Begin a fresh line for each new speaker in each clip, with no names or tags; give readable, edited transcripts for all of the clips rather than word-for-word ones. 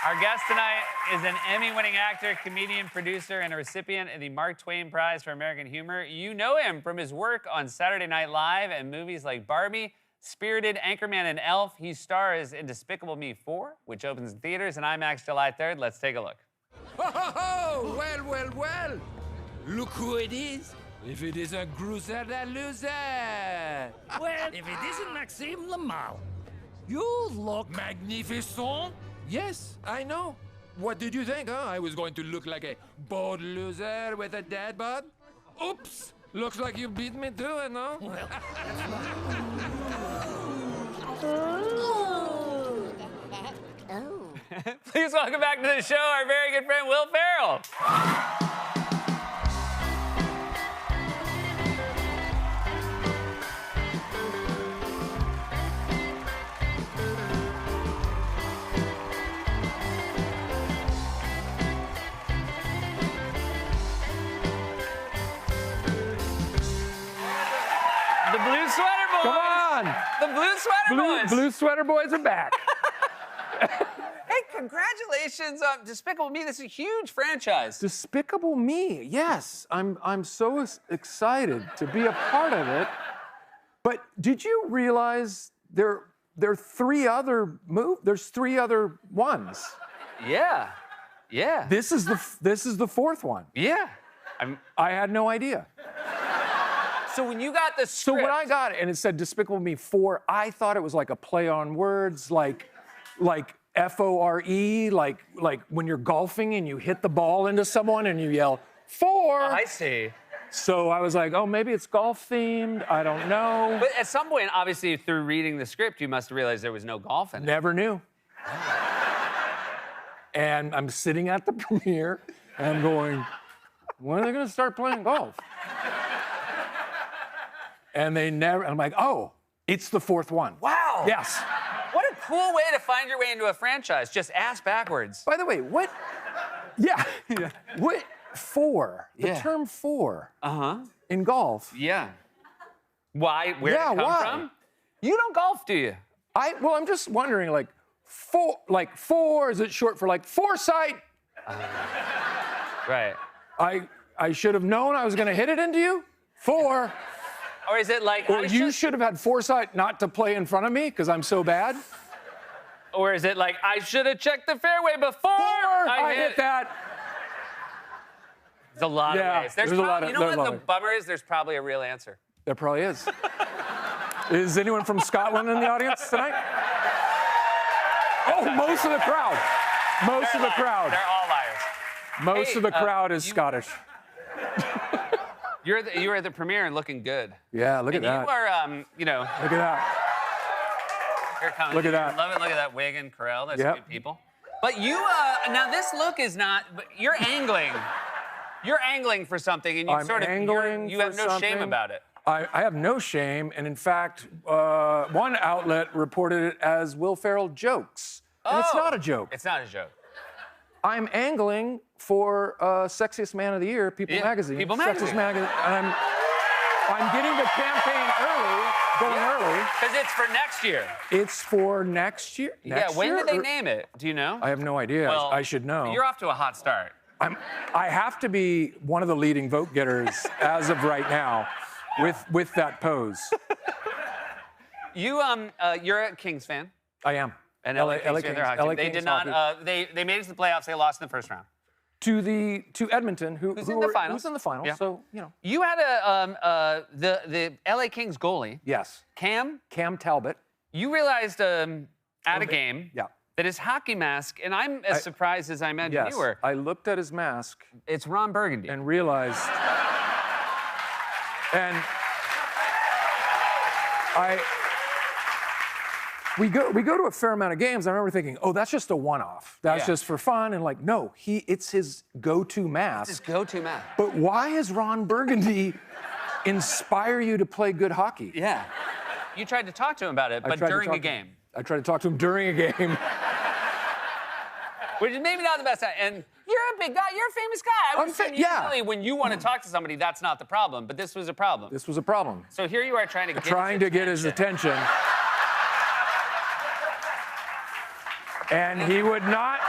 Our guest tonight is an Emmy-winning actor, comedian, producer, and a recipient of the Mark Twain Prize for American Humor. You know him from his work on Saturday Night Live and movies like Barbie, Spirited, Anchorman, and Elf. He stars in Despicable Me 4, which opens in theaters in IMAX July 3rd. Let's take a look.
Oh, well, well, well. Look who it is. If it isn't Gruser the Loser.
Well, if it isn't Maxime Lamal, you look...
Magnificent? Yes, I know. What did you think, huh? I was going to look like a bald loser with a dad bod? Oops! Looks like you beat me to it, no?
Well,
Please welcome back to the show our very good friend, Will Ferrell. The Blue Sweater Boys.
Come on!
The Blue Sweater Boys.
Blue Sweater Boys are back.
Hey, congratulations on Despicable Me. This is a huge franchise.
Despicable Me, yes. I'm so excited to be a part of it. But did you realize there are three other there's three other ones?
Yeah. Yeah.
This is the fourth one.
Yeah.
I had no idea.
So when you got the
So
script...
when I got it and it said Despicable Me 4, I thought it was like a play on words, like F-O-R-E, like when you're golfing and you hit the ball into someone and you yell, 4.
I see.
So I was like, oh, maybe it's golf themed. I don't know.
But at some point, obviously, through reading the script, you must have realized there was no golf in it.
Never knew. And I'm sitting at the premiere and I'm going, when are they going to start playing golf? And they never, I'm like, oh, it's the fourth one.
Wow.
Yes.
What a cool way to find your way into a franchise. Just ass backwards.
By the way, what? Yeah. What? 4. The
Yeah.
term 4
Uh-huh.
in golf.
Yeah. Why? Where did it come
why?
from? You don't golf, do you?
Well, I'm just wondering, like, 4, is it short for like foresight?
Right.
I should have known I was going to hit it into you. 4.
Or is it like...
Or you should have had foresight not to play in front of me because I'm so bad.
Or is it like, I should have checked the fairway before
I hit that.
There's a lot
Yeah,
of ways.
there's a lot of-
You know
there's a
what
lot
the
of-
bummer is? There's probably a real answer.
There probably is. Is anyone from Scotland in the audience tonight? Oh, most of the crowd. Most of the crowd.
They're all liars.
Most of the crowd is Scottish.
You were at the premiere and looking good.
Yeah, look at
And
that.
you are, you know...
Look at that.
Here it comes.
Look at that.
Love it. Look at that wig and Carell. That's
Yep.
good people. But you, now this look is not, but you're angling. You're angling for something, and you
I'm angling
you have
for
no shame
something.
about it.
I have no shame, and in fact, one outlet reported it as Will Ferrell jokes. And it's not a joke.
It's not a joke.
I'm angling for Sexiest Man of the Year, People
Yeah,
Magazine.
People
Sexiest
Magazine.
Magazine. And I'm getting the campaign going early.
Because it's for next year.
It's for next year. Next
When
year,
did they
or-
name it? Do you know?
I have no idea.
Well,
I should know.
You're off to a hot start.
I have to be one of the leading vote getters as of right now with that pose.
You're a Kings fan.
I am.
And LA Kings fan, they're hockey.
LA
They
Kings
did not.
hockey.
They made it to the playoffs. They lost in the first round.
To Edmonton,
Who's in the finals.
Who's in the finals?
Yeah.
So you know.
You had the LA Kings goalie,
Yes.
Cam.
Talbot.
You realized at a game
Yeah.
that his hockey mask, and I'm as surprised as I imagine
Yes.
you were.
I looked at his mask
It's Ron Burgundy.
and realized, and we go to a fair amount of games. I remember thinking, oh, that's just a one-off. That's
Yeah.
just for fun. And like, no, it's his go-to mask.
His go-to mask.
But why has Ron Burgundy inspire you to play good hockey?
Yeah. You tried to talk to him about it,
I
but
tried to
during a
talk to him.
game.
I tried to talk to him during a game.
Which is maybe not the best time. And you're a big guy. You're a famous guy. I would assume
yeah.
usually when you want to talk to somebody, that's not the problem. But this was a problem.
This was a problem.
So here you are trying to
Get his attention. And he would not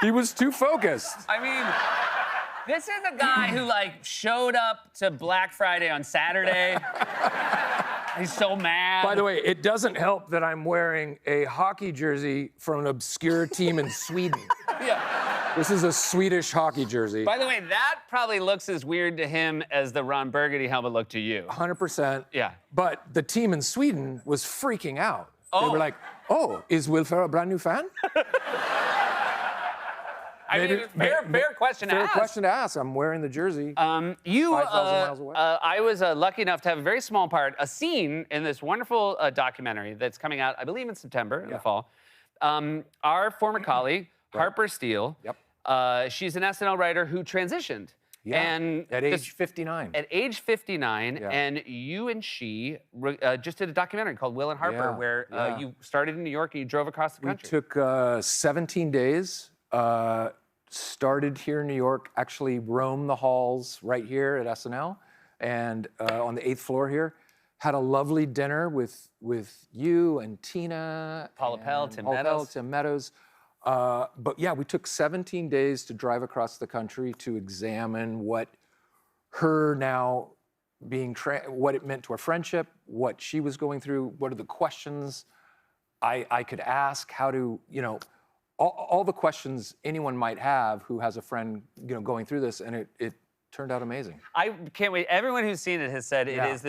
he was too focused.
I mean, this is a guy who like showed up to Black Friday on Saturday. He's so mad.
By the way, it doesn't help that I'm wearing a hockey jersey from an obscure team in Sweden.
Yeah.
This is a Swedish hockey jersey.
By the way, that probably looks as weird to him as the Ron Burgundy helmet looked to you.
100%.
Yeah.
But the team in Sweden was freaking out. They
Oh.
were like, "Oh, is Will Ferrell a brand new fan?"
I mean, fair question to
Fair
ask.
question to ask. I'm wearing the jersey. 5,000 miles away.
I was lucky enough to have a very small part, a scene in this wonderful documentary that's coming out, I believe, in September, in the fall. Our former colleague, Harper Steele, she's an SNL writer who transitioned.
Yeah,
And
at age 59.
At age 59,
Yeah.
and you and she just did a documentary called Will and Harper,
Yeah,
where
yeah.
you started in New York and you drove across the
We
country.
took 17 days, started here in New York, actually roamed the halls right here at SNL, and on the 8th floor here. Had a lovely dinner with you and Tina.
Paula Pell,
and
Tim
Paula
Meadows.
Pell, Tim Meadows. But yeah, we took 17 days to drive across the country to examine what her now being, what it meant to our friendship, what she was going through, what are the questions I could ask, how to, all the questions anyone might have who has a friend, going through this, and it turned out amazing.
I can't wait. Everyone who's seen it has said
Yeah.
it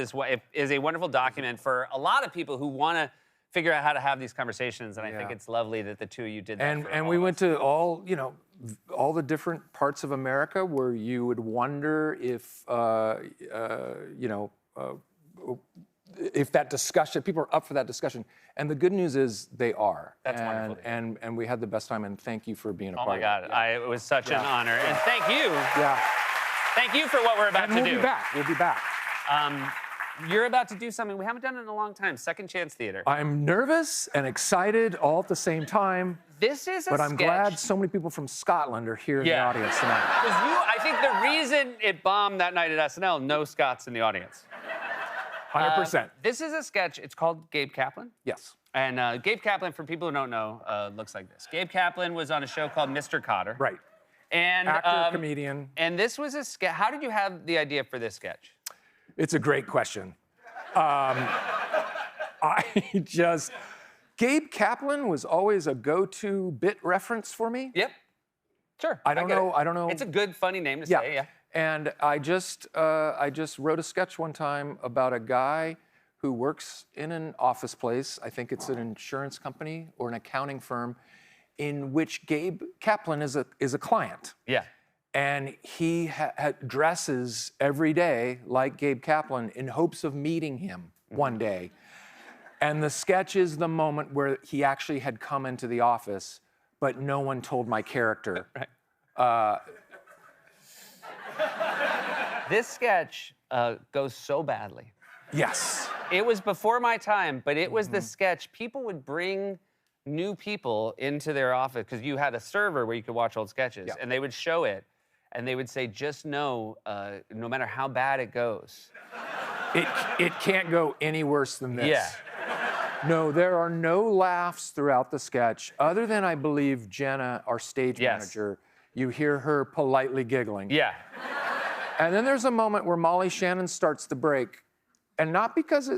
is a wonderful document for a lot of people who want to figure out how to have these conversations, and I think
Yeah.
it's lovely that the two of you did that.
And
for
and
all
we
of
went
us.
to all the different parts of America where you would wonder if if that discussion, people are up for that discussion. And the good news is they are.
That's
and,
wonderful.
And we had the best time, and thank you for being a
Oh
part
my God,
of it.
it was such an
Yeah.
honor, and thank you,
Yeah.
thank you for what we're about
And
to
we'll
do.
be back. We'll be back.
You're about to do something we haven't done in a long time. Second Chance Theater.
I'm nervous and excited all at the same time,
This is a
but I'm
sketch.
glad so many people from Scotland are here in the
Yeah.
audience tonight.
'Cause I think the reason it bombed that night at SNL, no Scots in the audience.
100%.
This is a sketch. It's called Gabe Kaplan.
Yes.
And Gabe Kaplan, for people who don't know, looks like this. Gabe Kaplan was on a show called Mr. Cotter.
Right.
And
Actor, comedian.
And this was a sketch. How did you have the idea for this sketch?
It's a great question. Gabe Kaplan was always a go-to bit reference for me.
Yep. Sure.
I don't
get
know-
it.
I don't know-
It's a good, funny name to say. Yeah.
And I just wrote a sketch one time about a guy who works in an office place. I think it's an insurance company or an accounting firm, in which Gabe Kaplan is a client.
Yeah.
And he dresses every day like Gabe Kaplan in hopes of meeting him one day. And the sketch is the moment where he actually had come into the office, but no one told my character.
This sketch goes so badly.
Yes.
It was before my time, but it was the sketch. People would bring new people into their office because you had a server where you could watch old sketches,
Yeah.
and they would show it, and they would say, just know, no matter how bad it goes.
It can't go any worse than this.
Yeah.
No, there are no laughs throughout the sketch, other than, I believe, Jenna, our stage
Yes.
manager. You hear her politely giggling.
Yeah.
And then there's a moment where Molly Shannon starts to break, and not because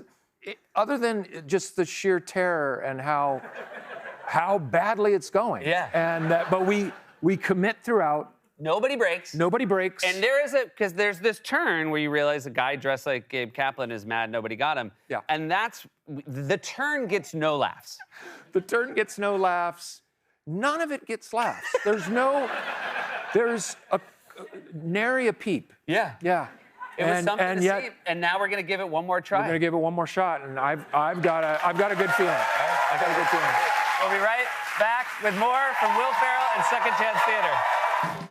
other than just the sheer terror and how badly it's going.
Yeah.
And but we commit throughout.
Nobody breaks.
Nobody breaks.
And there is because there's this turn where you realize a guy dressed like Gabe Kaplan is mad nobody got him.
Yeah.
And the turn gets no laughs.
The turn gets no laughs. None of it gets laughs. There's nary a peep.
Yeah.
Yeah.
It was something
and
to
yet
see, and now we're gonna give it one more try.
we're gonna give it one more shot, and I've got a good feeling. I've got a good feeling.
We'll be right back with more from Will Ferrell and Second Chance Theater.